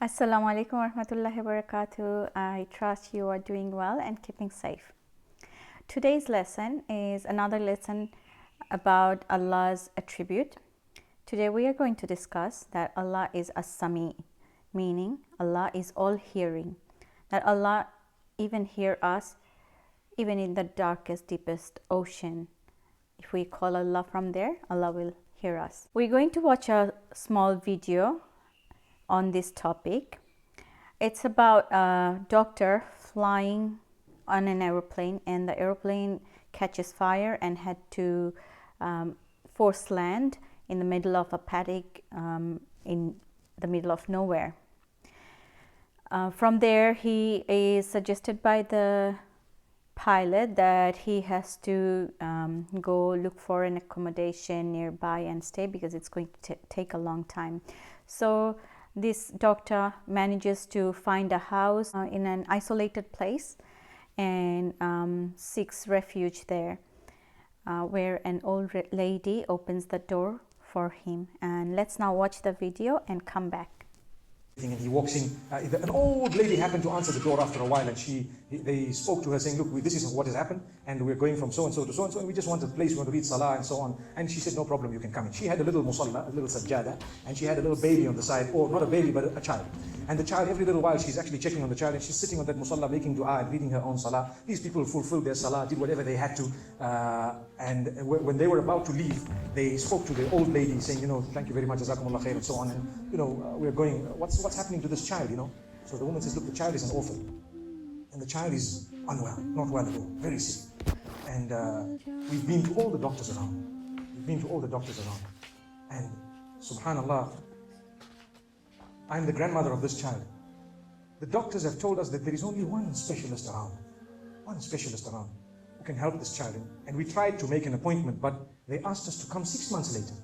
Assalamualikum warahmatullahi wabarakatuh. I trust you are doing well and keeping safe. Today's lesson is another lesson about Allah's attribute. Today we are going to discuss that Allah is As-sami, meaning Allah is all hearing, that Allah even hear us even in the darkest, deepest ocean. If we call Allah from there, Allah will hear us. We're going to watch a small video on this topic. It's about a doctor flying on an aeroplane, and the aeroplane catches fire and had to force land in the middle of a paddock in the middle of nowhere. From there, he is suggested by the pilot that he has to go look for an accommodation nearby and stay, because it's going to take a long time. So this doctor manages to find a house in an isolated place and seeks refuge there, where an old lady opens the door for him. And let's now watch the video and come back. And he walks in, an old lady happened to answer the door after a while, and they spoke to her saying, look, this is what has happened, and we're going from so-and-so to so-and-so, and we just want a place, we want to read salah and so on. And she said, no problem, you can come in. She had a little musalla, a little sajjada, and she had a little baby on the side, or not a baby, but a child. And the child, every little while, she's actually checking on the child, and she's sitting on that musalla, making dua and reading her own salah. These people fulfilled their salah, did whatever they had to, and when they were about to leave, they spoke to the old lady saying, thank you very much, jazakumullah khair, and so on, and we're going, what's happening to this child, So the woman says, look, the child is an orphan, and the child is unwell, not well at all, very sick. And we've been to all the doctors around. And subhanallah, I'm the grandmother of this child. The doctors have told us that there is only one specialist around who can help this child. And we tried to make an appointment, but they asked us to come 6 months later,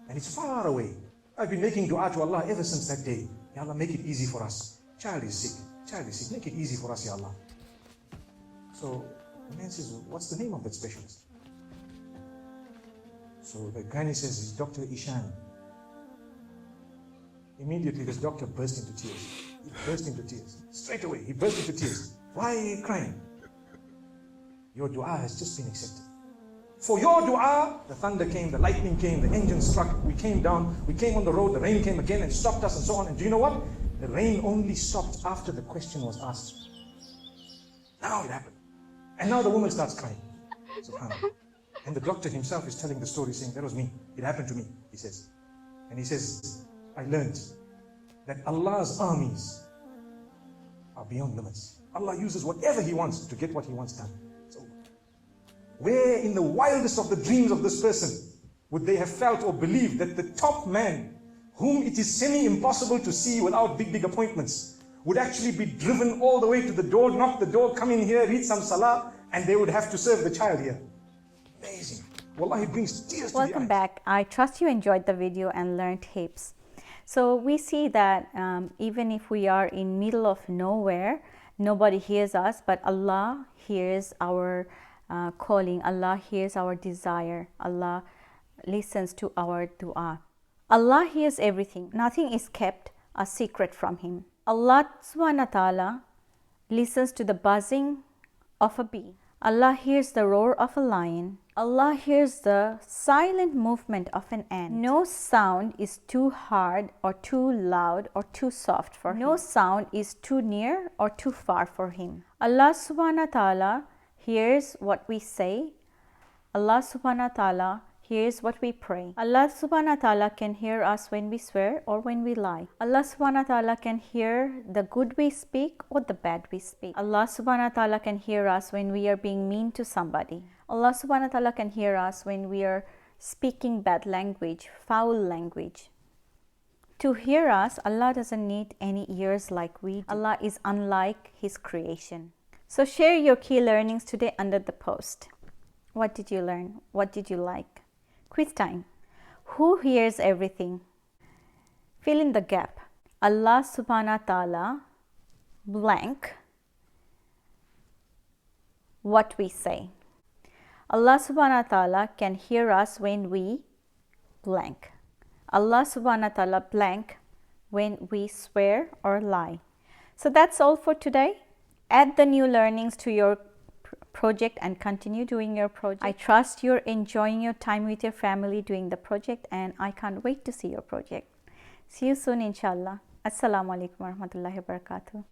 and it's far away. I've been making dua to Allah ever since that day. Ya Allah, make it easy for us. Child is sick, make it easy for us, Ya Allah. So the man says, what's the name of that specialist? So the granny says, it's Dr. Ishan. Immediately this doctor burst into tears. Straight away, he burst into tears. Why are you crying? Your dua has just been accepted. For your dua, the thunder came, the lightning came, the engine struck, we came down, we came on the road, the rain came again and stopped us and so on. And do you know what? The rain only stopped after the question was asked. Now it happened. And now the woman starts crying. SubhanAllah. And the doctor himself is telling the story, saying, that was me. It happened to me, he says. And he says, I learned that Allah's armies are beyond limits. Allah uses whatever He wants to get what He wants done. So, where in the wildest of the dreams of this person would they have felt or believed that the top man, whom it is semi-impossible to see without big appointments, would actually be driven all the way to the door, knock the door, come in here, read some salah, and they would have to serve the child here. Amazing. Wallahi, it brings tears to the eyes. Welcome back. I trust you enjoyed the video and learned heaps. So we see that even if we are in middle of nowhere, nobody hears us, but Allah hears our calling. Allah hears our desire. Allah listens to our dua. Allah hears everything. Nothing is kept a secret from Him. Allah subhanahu wa ta'ala listens to the buzzing of a bee. Allah hears the roar of a lion. Allah hears the silent movement of an ant. No sound is too hard or too loud or too soft for Him. No sound is too near or too far for Him. Allah subhanahu wa ta'ala hears what we say. Allah subhanahu wa ta'ala hears what we pray. Allah subhanahu wa ta'ala can hear us when we swear or when we lie. Allah subhanahu wa ta'ala can hear the good we speak or the bad we speak. Allah subhanahu wa ta'ala can hear us when we are being mean to somebody. Allah subhanahu wa ta'ala can hear us when we are speaking bad language, foul language. To hear us, Allah doesn't need any ears like we do. Allah is unlike His creation. So share your key learnings today under the post. What did you learn? What did you like? Quiz time. Who hears everything? Fill in the gap. Allah subhanahu wa ta'ala blank what we say. Allah subhanahu wa ta'ala can hear us when we blank. Allah subhanahu wa ta'ala blank when we swear or lie. So that's all for today. Add the new learnings to your project and continue doing your project. I trust you're enjoying your time with your family doing the project, and I can't wait to see your project. See you soon, inshallah. Assalamualaikum warahmatullahi wabarakatuh.